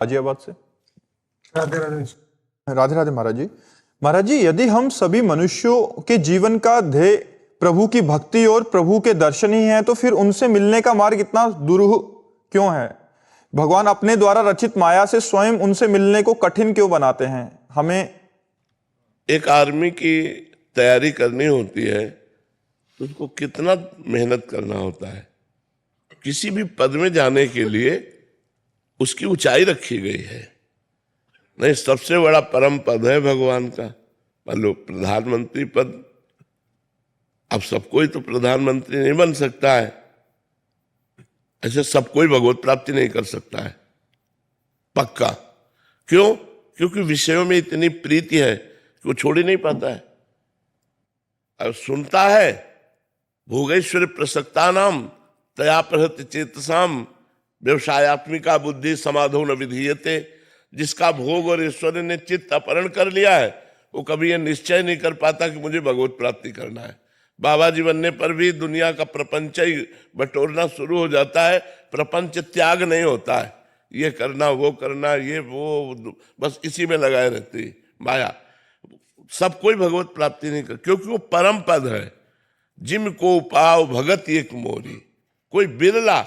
गाजियाबाद से। राधे राधे। राधे राधे महाराज जी। महाराज जी, यदि हम सभी मनुष्यों के जीवन का ध्येय प्रभु की भक्ति और प्रभु के दर्शन ही है, तो फिर उनसे मिलने का मार्ग इतना दुरूह क्यों है? भगवान अपने द्वारा रचित माया से स्वयं उनसे मिलने को कठिन क्यों बनाते हैं? हमें एक आर्मी की तैयारी करनी होती है तो उसको कितना मेहनत करना होता है। किसी भी पद में जाने के लिए उसकी ऊंचाई रखी गई है। नहीं, सबसे बड़ा परम पद है भगवान का। मान लो प्रधानमंत्री पद, अब सब कोई तो प्रधानमंत्री नहीं बन सकता है, ऐसे सब कोई भगवत प्राप्ति नहीं कर सकता है पक्का। क्यों? क्योंकि विषयों में इतनी प्रीति है कि वो छोड़ ही नहीं पाता है। अब सुनता है भोगेश्वर प्रसक्ता नाम तया प्रहत चेतसाम व्यवसायत्मिका बुद्धि समाधो न विधीयते। जिसका भोग और ईश्वर ने चित्त अपहरण कर लिया है वो कभी ये निश्चय नहीं कर पाता कि मुझे भगवत प्राप्ति करना है। बाबा जी बनने पर भी दुनिया का प्रपंच ही बटोरना शुरू हो जाता है, प्रपंच त्याग नहीं होता है। ये करना वो करना ये वो, बस इसी में लगाए रहती है माया। सब कोई भगवत प्राप्ति नहीं कर, क्योंकि वो परम पद है। जिम को पाव भगत एक मोरी, कोई बिरला।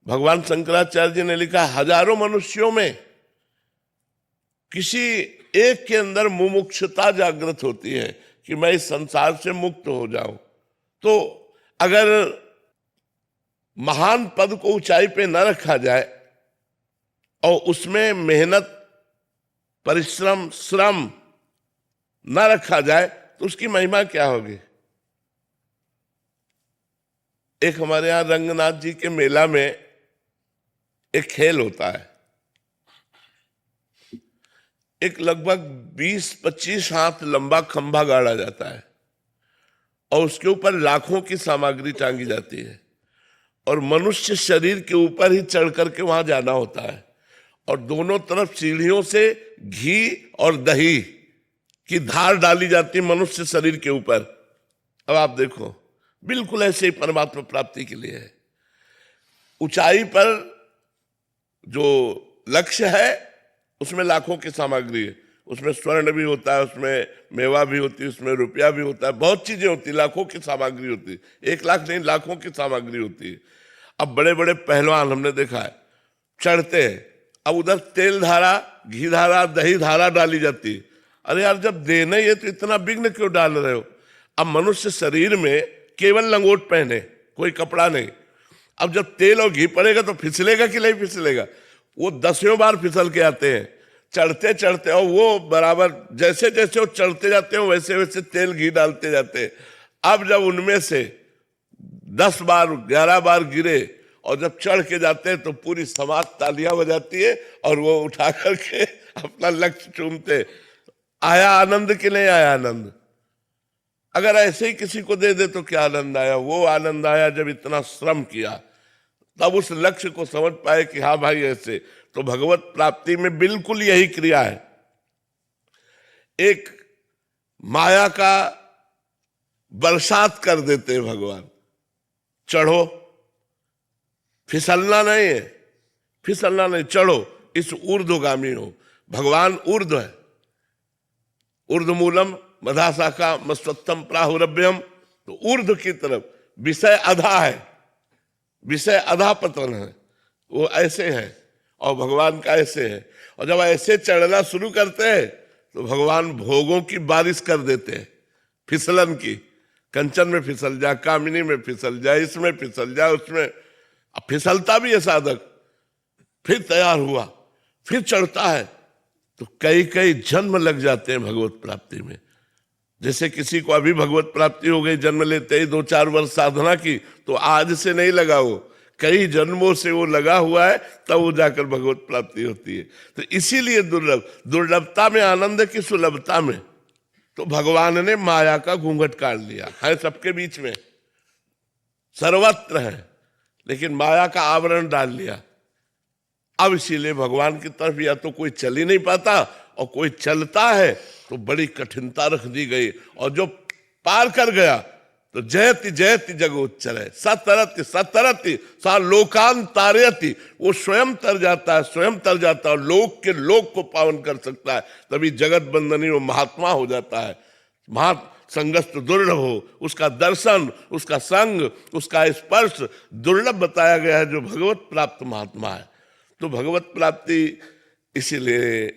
भगवान शंकराचार्य जी ने लिखा, हजारों मनुष्यों में किसी एक के अंदर मुमुक्षुता जागृत होती है कि मैं इस संसार से मुक्त हो जाऊं। तो अगर महान पद को ऊंचाई पे न रखा जाए और उसमें मेहनत परिश्रम श्रम न रखा जाए तो उसकी महिमा क्या होगी? एक हमारे यहां रंगनाथ जी के मेला में एक खेल होता है। एक लगभग 20-25 हाथ लंबा खंभा गाड़ा जाता है और उसके ऊपर लाखों की सामग्री टांगी जाती है और मनुष्य शरीर के ऊपर ही चढ़ करके वहां जाना होता है और दोनों तरफ सीढ़ियों से घी और दही की धार डाली जाती है मनुष्य शरीर के ऊपर। अब आप देखो, बिल्कुल ऐसे ही परमात्मा प्राप्ति के लिए है। ऊंचाई पर जो लक्ष्य है उसमें लाखों की सामग्री है, उसमें स्वर्ण भी होता है, उसमें मेवा भी होती है, उसमें रुपया भी होता है, बहुत चीजें होती है, लाखों की सामग्री होती है। 1 लाख नहीं, लाखों की सामग्री होती है। अब बड़े बड़े पहलवान हमने देखा है चढ़ते हैं, अब उधर तेल धारा घी धारा दही धारा डाली जाती है। अरे यार, जब देना ही है तो इतना विघ्न क्यों डाल रहे हो? अब मनुष्य शरीर में केवल लंगोट पहने, कोई कपड़ा नहीं। अब जब तेल और घी पड़ेगा तो फिसलेगा कि नहीं फिसलेगा? वो 10वें बार फिसल के आते हैं चढ़ते चढ़ते, और वो बराबर जैसे जैसे वो चढ़ते जाते हैं वैसे वैसे तेल घी डालते जाते हैं। अब जब उनमें से 10 बार 11 बार गिरे और जब चढ़ के जाते हैं तो पूरी समाज तालियां बजाती है और वो उठा करके अपना लक्ष्य चूमते। आया आनंद कि नहीं आया आनंद? अगर ऐसे ही किसी को दे दे तो क्या आनंद आया? वो आनंद आया जब इतना श्रम किया, तब उस लक्ष्य को समझ पाए कि हाँ भाई ऐसे। तो भगवत प्राप्ति में बिल्कुल यही क्रिया है। एक माया का बरसात कर देते हैं भगवान। चढ़ो, फिसलना नहीं है, फिसलना नहीं, चढ़ो, इस ऊर्ध्वगामी हो। भगवान ऊर्ध्व है। ऊर्ध्वमूलम मधाशाखा मस्वत्तम प्राहुरभ्यम, तो ऊर्ध्व की तरफ। विषय अधा है, विषय अधा पतन है, वो ऐसे है और भगवान का ऐसे है। और जब ऐसे चढ़ना शुरू करते हैं तो भगवान भोगों की बारिश कर देते हैं, फिसलन की। कंचन में फिसल जा, कामिनी में फिसल जा, इसमें फिसल जा, उसमें। अब फिसलता भी है साधक, फिर तैयार हुआ, फिर चढ़ता है, तो कई कई जन्म लग जाते हैं भगवत प्राप्ति में। जैसे किसी को अभी भगवत प्राप्ति हो गई, जन्म लेते ही 2-4 वर्ष साधना की, तो आज से नहीं लगा, वो कई जन्मों से वो लगा हुआ है, तब वो जाकर भगवत प्राप्ति होती है। तो इसीलिए दुर्लभता में आनंद की सुलभता में तो भगवान ने माया का घूंघट काट लिया है। सबके बीच में सर्वत्र है, लेकिन माया का आवरण डाल लिया। अब इसीलिए भगवान की तरफ या तो कोई चल ही नहीं पाता, और कोई चलता है तो बड़ी कठिनता रख दी गई, और जो पार कर गया तो जयति जयति जगोच्चर सतरति सतरति सा लोकान तारयति, वो स्वयं तर जाता है, स्वयं तर जाता है और लोक के लोक को पावन कर सकता है। तभी जगत बंदनी वो महात्मा हो जाता है। संगस्त दुर्लभ हो, उसका दर्शन, उसका संग, उसका स्पर्श दुर्लभ बताया गया है जो भगवत प्राप्त महात्मा है। तो भगवत प्राप्ति इसीलिए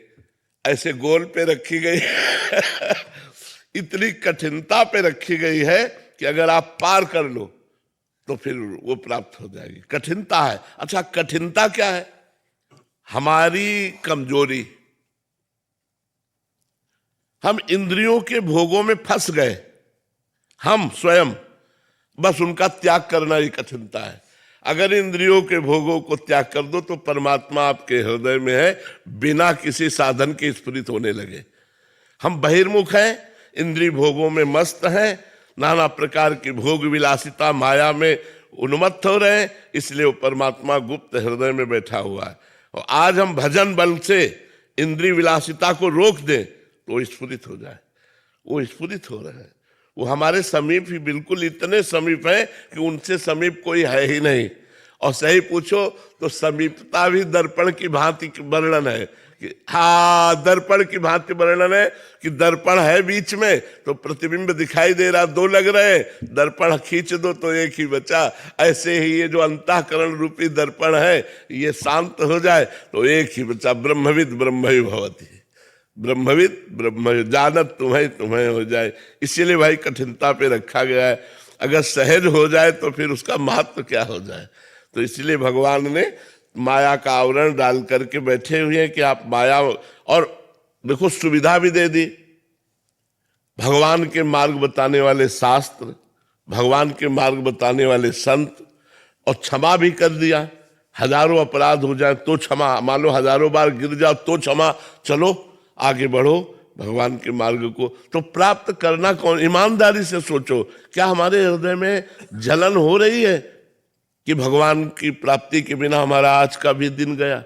ऐसे गोल पे रखी गई इतनी कठिनता पे रखी गई है कि अगर आप पार कर लो तो फिर वो प्राप्त हो जाएगी। कठिनता है। अच्छा, कठिनता क्या है? हमारी कमजोरी। हम इंद्रियों के भोगों में फंस गए, हम स्वयं, बस उनका त्याग करना ही कठिनता है। अगर इंद्रियों के भोगों को त्याग कर दो तो परमात्मा आपके हृदय में है, बिना किसी साधन के स्फुरित होने लगे। हम बहिर्मुख हैं, इंद्रिय भोगों में मस्त हैं, नाना प्रकार की भोग विलासिता माया में उन्मत्त हो रहे हैं, इसलिए वो परमात्मा गुप्त हृदय में बैठा हुआ है। और आज हम भजन बल से इंद्रिय विलासिता को रोक दें तो स्फुरित हो जाए। वो स्फुरित हो रहे हैं, वो हमारे समीप ही, बिल्कुल इतने समीप है कि उनसे समीप कोई है ही नहीं। और सही पूछो तो समीपता भी दर्पण की भांति वर्णन है कि हाँ, दर्पण की भांति वर्णन है कि दर्पण है बीच में तो प्रतिबिंब दिखाई दे रहा, दो लग रहे, दर्पण खींच दो तो एक ही बचा। ऐसे ही ये जो अंतःकरण रूपी दर्पण है, ये शांत हो जाए तो एक ही बचा, ब्रह्मविद ब्रह्म भवति, ब्रह्मविद ब्रह्म जानत तुम्हें तुम्हें हो जाए। इसीलिए भाई कठिनता पे रखा गया है। अगर सहज हो जाए तो फिर उसका महत्व क्या हो जाए। तो इसलिए भगवान ने माया का आवरण डाल करके बैठे हुए हैं कि आप माया, और देखो सुविधा भी दे दी। भगवान के मार्ग बताने वाले शास्त्र, भगवान के मार्ग बताने वाले संत, और क्षमा भी कर दिया। हजारों अपराध हो जाए तो क्षमा, मान लो हजारों बार गिर जाओ तो क्षमा, चलो आगे बढ़ो भगवान के मार्ग को। तो प्राप्त करना कौन? ईमानदारी से सोचो, क्या हमारे हृदय में जलन हो रही है कि भगवान की प्राप्ति के बिना हमारा आज का भी दिन गया?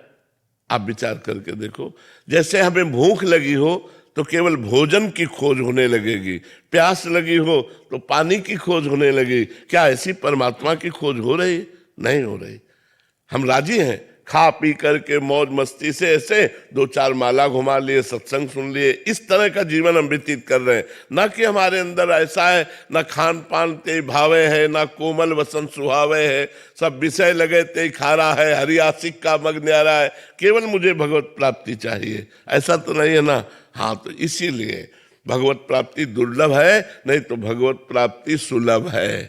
आप विचार करके देखो। जैसे हमें भूख लगी हो तो केवल भोजन की खोज होने लगेगी, प्यास लगी हो तो पानी की खोज होने लगेगी। क्या ऐसी परमात्मा की खोज हो रही? नहीं हो रही। हम राजी हैं खा पी करके मौज मस्ती से ऐसे दो चार माला घुमा लिए, सत्संग सुन लिए, इस तरह का जीवन हम व्यतीत कर रहे हैं। ना कि हमारे अंदर ऐसा है, ना खान पान ते भावे है, ना कोमल वसन सुहावे है, सब विषय लगे ते खारा है, हरियासिक का मग न्यारा है, केवल मुझे भगवत प्राप्ति चाहिए, ऐसा तो नहीं है ना। हाँ, तो इसीलिए भगवत प्राप्ति दुर्लभ है, नहीं तो भगवत प्राप्ति सुलभ है।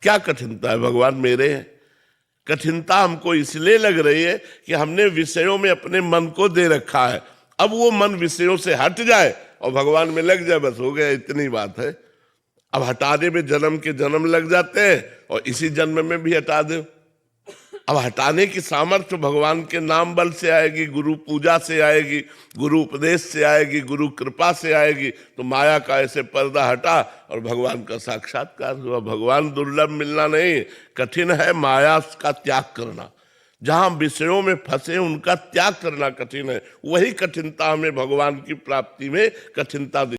क्या कठिनता है? भगवान मेरे हैं। कठिनता हमको इसलिए लग रही है कि हमने विषयों में अपने मन को दे रखा है। अब वो मन विषयों से हट जाए और भगवान में लग जाए, बस हो गया, इतनी बात है। अब हटाने में जन्म के जन्म लग जाते हैं और इसी जन्म में भी हटा दो। अब हटाने की सामर्थ्य भगवान के नाम बल से आएगी, गुरु पूजा से आएगी, गुरु उपदेश से आएगी, गुरु कृपा से आएगी। तो माया का ऐसे पर्दा हटा और भगवान का साक्षात्कार हुआ। भगवान दुर्लभ मिलना नहीं, कठिन है माया का त्याग करना। जहां विषयों में फंसे उनका त्याग करना कठिन है। वही कठिनता हमें भगवान की प्राप्ति में कठिनता